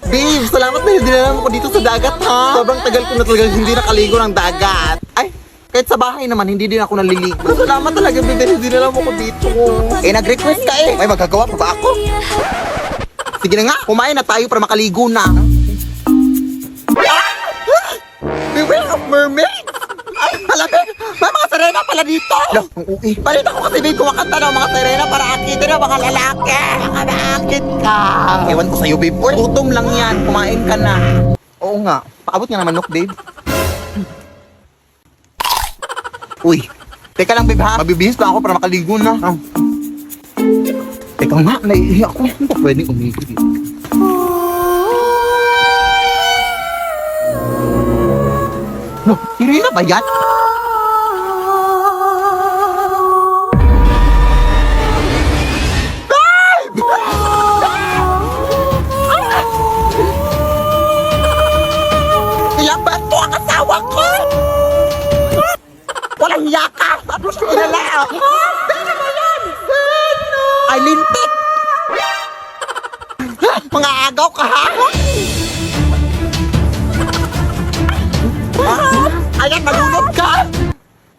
Babe, salamat na dinala mo ko dito sa dagat, ha? Sobrang tagal ko na talaga hindi nakaligo ng dagat. Ay, kahit sa bahay naman, hindi din ako naliligo. Salamat talaga, babe, dahil dinala mo ko dito. Eh, nag-request ka eh. Ay, magagawa pa ba ako? Sige na nga, kumain na tayo para makaligo na. Beware of mermaid! Ay, halapin! May mga sirena pala dito! Lo, ang ui. Balita ko kasi, babe, kumakanta ng mga sirena para akitin ng mga lalaki. Baka maakit ka. Ewan ko sa'yo, babe. Uy, gutom lang yan. Kumain ka na. Oo nga. Paabot nga naman, babe. Uy, teka lang, babe, ha? Mabibihis pa ako para makaligo na. Oh. Teka nga, naiiyak ako. Hindi pa pwedeng umigil dito. No, Irina ba yan? Babe! Ilaban mo ang asawa ko! Walang hiya ka! Tapos kilala ako! Sino ba yan? Sino? Ay, lintik! Mga agaw ka, ha? Ayan, nalunod ka!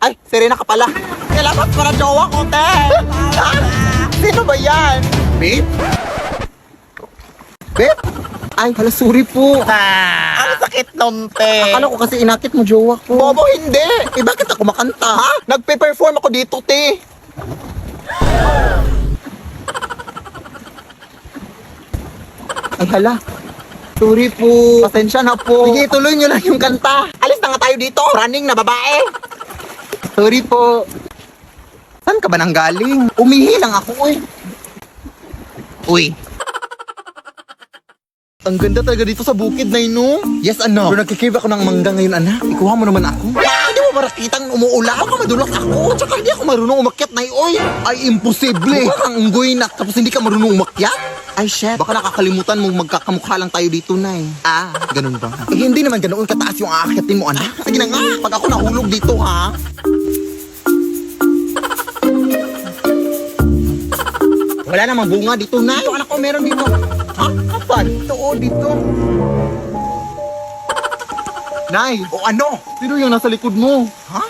Ay, Serena ka pala. Kailangan para jowa ko, te! Sino ba yan? Babe? Babe? Ay, hala, sorry po. Ang sakit nun, te. Akala ko kasi inakit mo jowa ko. Bobo, hindi. Eh, bakit ako makanta, ha? Nagpe-perform ako dito, te. Ay, hala. Sorry po. Pasensya na po. Sige, tuloy nyo lang yung kanta. Alis na nga tayo dito. Running na babae. Sorry po. Saan ka ba nang galing? Umihi lang ako, eh. Uy. Ang ganda talaga dito sa bukid na ino. Yes, ano? Pero nagkikrave ako ng mangga ngayon, anak. Ikuha mo naman ako. Hindi mo ba nakitang umuulan? Baka madulas ako. Tsaka hindi ako marunong umakyat na oy. Ay, imposible. Baka kang unggoy na tapos hindi ka marunong umakyat. Ay, shit. Baka nakakalimutan mong magkakamukha lang tayo dito, Nay. Ah, ganun ba? Eh, hindi naman ganoon kataas yung aakyatin mo, anak. Sige na nga. Pag ako nahulog dito, ha? Wala namang bunga dito, Nay. Dito, anak ko, meron dito. Ha? Kapan? Ito, dito. Nay, o ano? Sino yung nasa likod mo? Ha?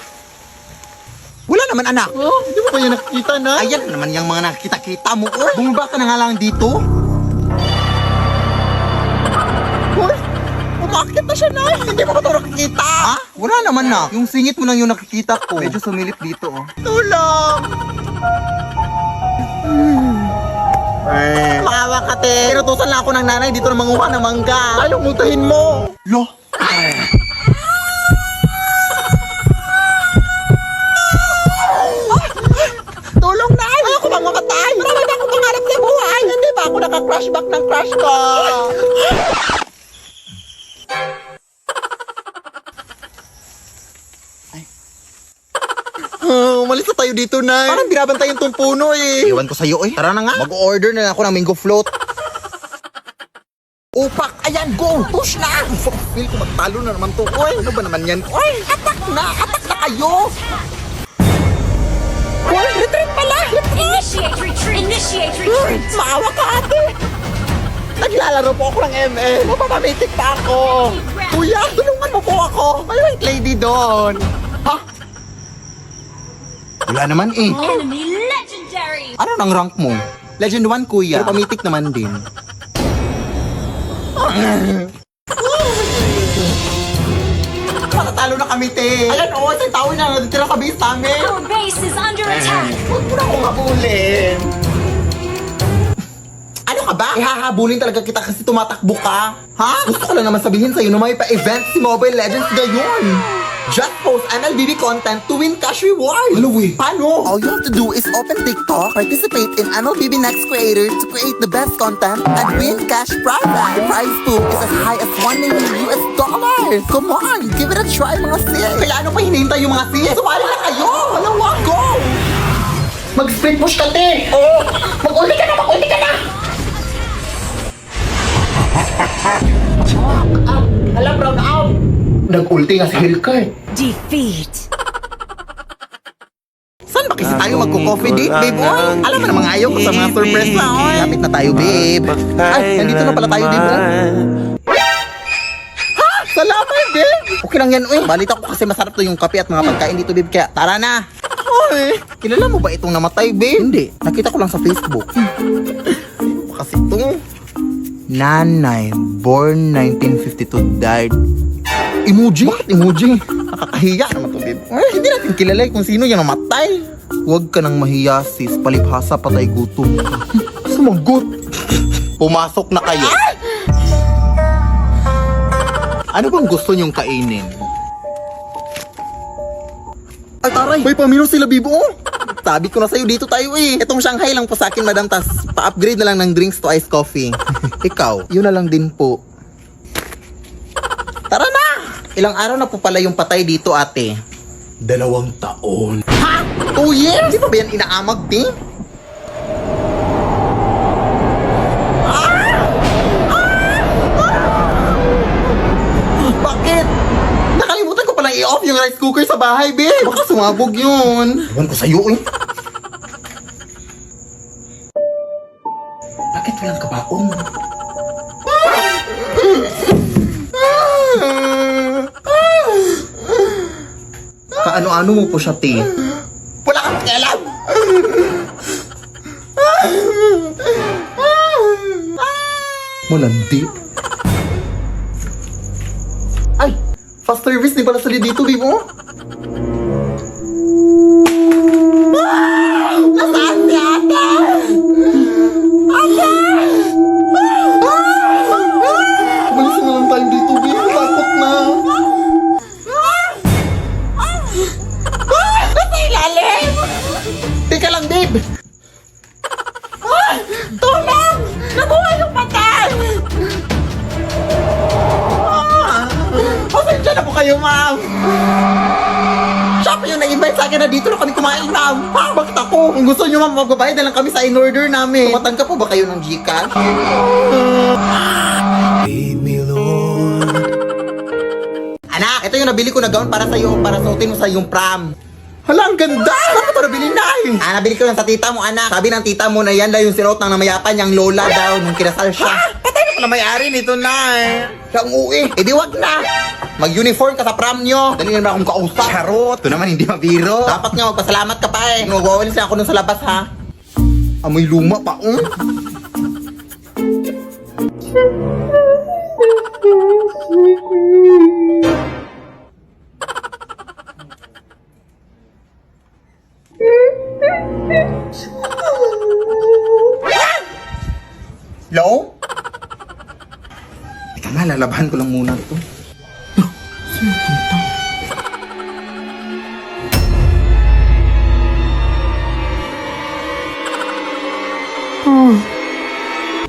Wala naman, anak. Oh, hindi mo ba yan nakikita, Nay? Ayan naman yung mga nakikita-kita mo, oy. Bumaba ka na nga lang dito. Hoy, umakit na siya, Nay. Hindi mo ba ito nakikita? Ha? Wala naman na. Yung singit mo lang yung nakikita ko. Medyo sumilip dito, oh. Tulong! Maawa ka, te. Pinutusan lang ako ng nanay dito na manguha ng mangga. Ayaw mutahin mo. Lo. Tulong, Nay. Ayaw ko bang mamatay? Marami na akong pangarap sa buhay. Hindi ba ako naka-crush back ng crush ko? Umalis na tayo dito, Nay. Parang binabantayan tong puno, eh. Iwan ko sa'yo, eh. Tara na nga. Mag-order na ako ng mango float. Upak! Ayan, go! Push na! Feel ko magtalo na naman to. Oy, ano ba naman yan? Oy, atak na! Atak na kayo! Oy, retreat pala! Initiate retreat! Initiate retreat! Maawa ka, ate! Naglalaro po ako ng ML. Mapapamitik pa ako. Kuya, tulungan mo po ako. May white lady doon. Ha? Wala naman eh. Enemy legendary! Ano nang rank mo? Legend 1, kuya. Pero pamitik naman din. Matatalo na kami, te. Ayan, oo. Isang tao na natitira sa base namin. Our base is under attack! Huwag mo na akong habulin. Ano ka ba? Ihahabulin talaga kita kasi tumatakbo ka. Ha? Gusto ko lang naman sabihin sa'yo na may pa-event si Mobile Legends ngayon. Just post MLBB content to win cash reward. Hello, paano? All you have to do is open TikTok, participate in MLBB Next Creator to create the best content and win cash prize. The prize pool is as high as $1 million. Come on, give it a try, mga sis. Kaya ano pa hinihintay yung mga sis? Sumali na kayo! Alawa, go! Mag-split push ka, te! Oo! Mag-ulti ka na! Mag-ulti ka na! Alam, brown out! Nag-ulti nga si Hellcurt. Defeat! Saan ba kasi tayo magko-coffee date, babe? Oy, alam mo namang ayaw ko sa mga surprise na, oy. Lapit na tayo, babe. Ay, nandito na pala tayo, babe. Okay lang yan, uy. Balita ko kasi masarap to yung kape at mga pagkain dito, babe. Kaya tara na. Ay, kilala mo ba itong namatay, babe? Hindi. Nakita ko lang sa Facebook. Kasi ito. Nanay, born 1952, died. Emoji? Bakit emoji? Nakakahiya naman to, babe. Ay, hindi natin kilala kung sino yung namatay. Huwag ka nang mahiya, sis. Palibhasa, patay gutom. Sumagot. Pumasok na kayo. Ano bang gusto niyong kainin? Ay, taray! May pamino sila, Bibo! Sabi ko na sa'yo, dito tayo eh. Itong Shanghai lang po sa akin, madam. Tas pa-upgrade na lang ng drinks to iced coffee. Ikaw, yun na lang din po. Tara na! Ilang araw na po pala yung patay dito, ate? 2 taon. Ha? 2 years? Di pa ba yan inaamag, di? Bakit? Nakalimutan ko palang i-off yung rice cooker sa bahay, babe. Baka sumabog yun. Ewan ko sa'yo, eh. Bakit walang kabaong? Kaano-ano mo po siya, te? Wala kang pakialam! Malandi. Ay! Fast service din pala sali dito, babe, oh. Nasaan si ate? Ate! Umalis na lang tayo dito, babe. Takot na. Nasa ilalim! Teka lang, babe. Tulong! Nabuhay yung patay! Pasensya na po kayo, ma'am. Siya pa yung nag-invite sa akin na dito na kami kumain, ma'am. Ha? Bakit ako? Kung gusto nyo, ma'am, magbabayad na lang kami sa in-order namin. Tumatangka po ba kayo ng Gcash? Lead me, Lord. Anak, ito yung nabili ko na gown para sa'yo, para suotin mo sa iyong prom. Hala, ang ganda! Saan mo ito nabili, Nay? Nabili ko lang sa tita mo, anak. Sabi ng tita mo na yan daw yung sinuot ng namayapan niyang lola daw nung kinasal siya. Ha? Patay na pala may-ari nito, Nay. Siya ang uwi. Eh di wag na. Mag-uniform ka sa prom nyo. Dali naman akong kausap. Charot. Ito naman hindi mabiro. Dapat nga magpasalamat ka pa eh. Nagwawalis na ako nun sa labas, ha? Amoy luma pa, Hello? Teka nga, lalabahan ko lang muna ito.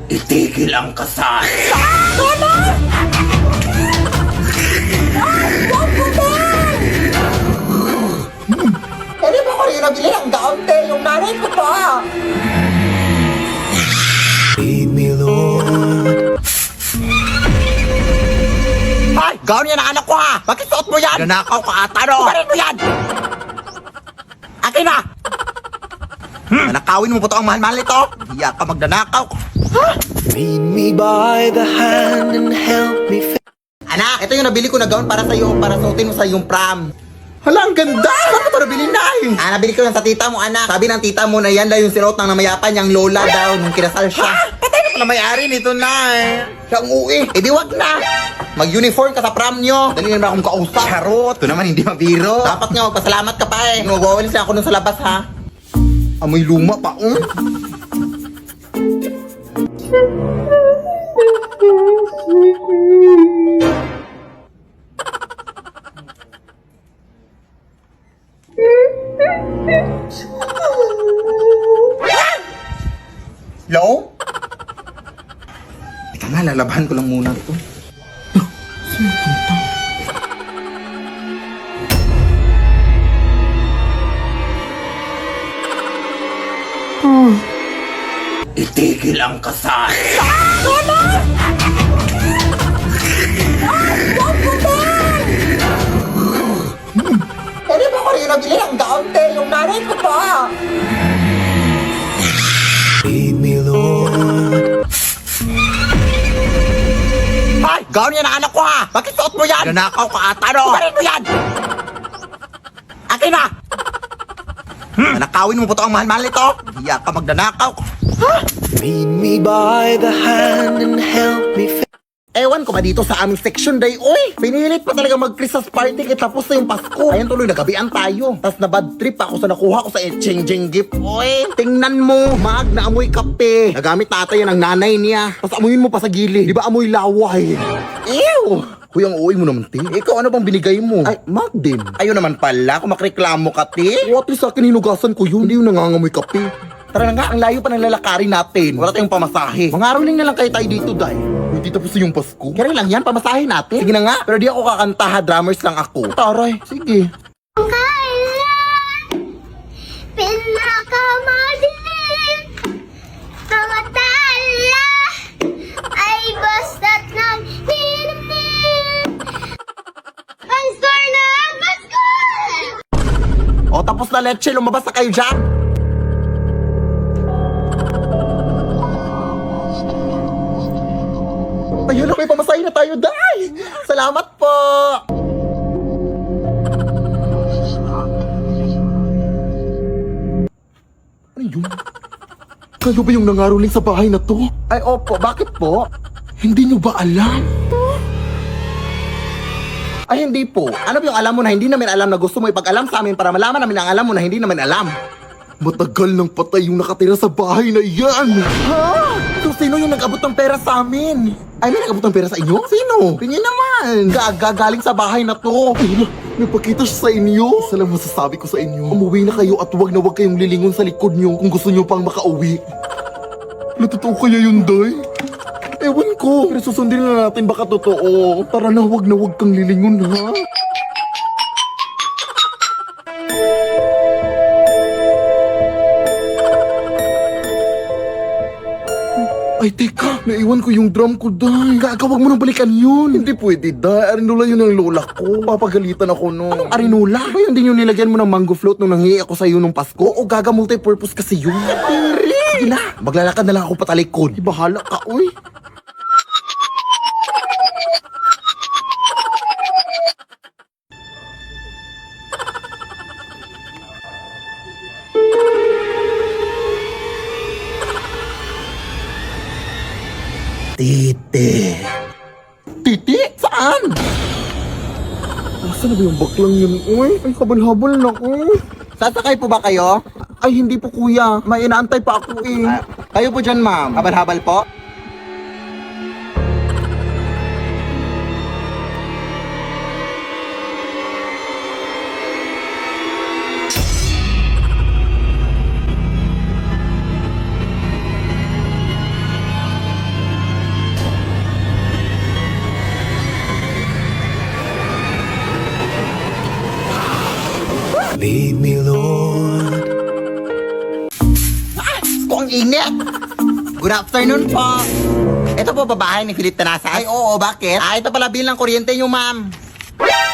Itigil ang kasal. Pwede ba ko rin nabili ang gown, te? Yung nanay ko pa. Lead me, Lord. Ay! Gown yan ang anak ko, ha? Bakit suot mo yan? Nanakaw ka ata, no? Kumarin mo yan! Akin na! Nanakawin mo po to ang mahal-mahal nito? Hiya ka magdanakaw. Lead me by the hand and help me. Anak, ito yung nabili ko na gown para sa'yo, para suotin mo sa iyong prom. Hala, ang ganda! Saan mo ito nabili, Nay? Nabili ko lang sa tita mo, anak. Sabi ng tita mo na yan daw yung sinuot ng namayapan niyang lola daw nung kinasal siya. Ha? Patay na pala may-ari nito, Nay. Siya ang uwi. Eh di wag na. Mag-uniform ka sa prom nyo. Dali naman akong kausap. Charot. Ito naman hindi mabiro. Dapat nga magpasalamat ka pa eh. Nagwawalis na ako nun sa labas, ha? Amoy luma pa, Hello? Teka nga, lalabahan ko lang muna ito. Itigil ang kasal. Pwede ba ko rin nabili ang gown, te? Yung nanay ko pa. Lead me, Lord. Ay! Gawin yan ang anak ko ha! Bakit suot mo yan? Nanakaw ka ata no? Kumarin mo yan! Akin na! Nanakawin mo po ito ang mahal-mahal nito! Hiya ka magdanakaw! Lead me by the hand and help me Ewan ko ba dito sa aming section day, oy! Pinilit pa talaga mag-Christmas party kaya tapos na yung Pasko. Ayun tuloy, nagabian tayo. Tapos na bad trip ako sa nakuha ko sa exchanging gift, oy! Tingnan mo, mag na amoy kape. Nagamit tatay yan ng nanay niya. Tapos amuyin mo pa sa gilid. Di ba amoy laway? Ew! Kuya, ang uwi mo naman, ti. Ikaw, ano bang binigay mo? Ay, mag din. Ayun naman pala, kung makreklamo ka, ti. What is sa akin, hinugasan ko yun. Hindi yung nangangamoy kape. Tara na nga, ang layo pa ng lalakarin natin. Wala tayong pamasahe. Mangaroling na lang kayo tayo dito, day. Hindi tapos na yung Pasko. Kaya lang yan, pamasahe natin. Sige na nga, pero di ako kakanta ha, drummers lang ako. Taray, sige. Kailan pinakamadilim mga tala ay basta't nagninimnim ang store na Pasko! O, tapos na leche, lumabas na kayo dyan. Ayun na, may pamasahe na tayo, day. Salamat po. Ano yun? Kayo ba yung nangaroling sa bahay na to? Ay, opo. Bakit po? Hindi nyo ba alam? Ay, hindi po. Ano ba yung alam mo na hindi namin alam na gusto mo ipag-alam sa amin para malaman namin ang alam mo na hindi namin alam? Matagal nang patay yung nakatira sa bahay na yan! Ha? So, sino yung nag-abot ng pera sa amin? Ay, may nag-abot ng pera sa inyo? Sino? Tingin naman! Galing sa bahay na to! Ay, napakita siya sa inyo! Isa lang masasabi ko sa inyo. Umuwi na kayo at huwag na huwag kayong lilingon sa likod nyo kung gusto nyo pang makauwi. Natotoo kaya yun, day? Ewan ko. Pero susundin na natin baka totoo. Tara na, huwag kang lilingon, ha? Ay, teka, naiwan ko yung drum ko, day. Gaga, wag mo nang balikan yun. Hindi pwede, day. Arinola yun ang lola ko. Papagalitan ako, no. Anong arinola? Ba yung di nyo nilagyan mo ng mango float nung nanghihi ako sa'yo nung Pasko? O gaga, multi-purpose kasi yun. Sige na, maglalakad na lang ako patalikod. Bahala ka, uy. Titi. Titi? Saan? Nasaan na ba yung baklang yun? Uy, ay habal-habal na ko. Sasakay po ba kayo? Ay, hindi po kuya. May inaantay pa ako eh. Kayo po dyan, ma'am. Habal-habal po? Lead me, Lord. Kung init! Good afternoon po! Ito po babae ni Philip Tanasa. Ay, oo, bakit? Ito pala bilang kuryente nyo, ma'am.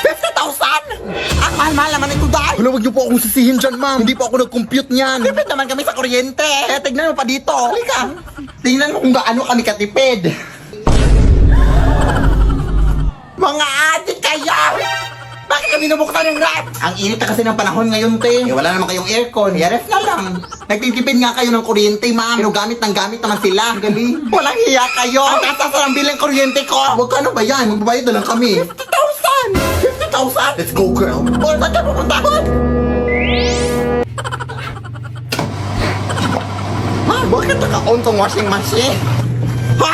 50,000! Ang mahal-mahal naman ito, dahil! Wala, wag niyo po akong sisihin dyan, ma'am. Hindi po ako nag-compute niyan. Tipid naman kami sa kuryente. Eh, tignan mo pa dito. Halika. Tingnan mo kung gaano kami katipid. Mga adik kayo! Bakit kami nabuksan yung rep? Ang init na kasi ng panahon ngayon, te. Eh, wala naman kayong aircon. Ref na lang. Nagtitipid nga kayo ng kuryente, ma'am. Pero gamit naman sila. Galing. Walang hiya kayo. Ang tatas ng bilang kuryente ko. Huwag ka, ano ba yan? Magbabayad na lang kami. 50,000! 50,000? Let's go, girl. Boy, saan ka pupunta? Ha? Bakit naka-on tong washing machine? Ha?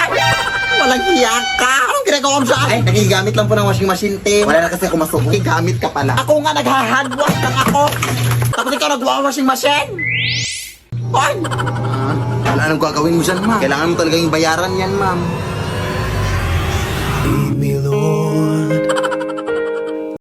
Walang hiya ka. Anong ginagawa mo dyan? Ay, nagigamit lang po ng washing machine, te. Wala na kasi ako masubo. Gamit ka pala. Ako nga nagha-handwash lang ako. Tapos ikaw nagwa-washing machine? Ay! Wala nang gagawin mo dyan, ma'am. Kailangan mo talaga yung bayaran yan, ma'am.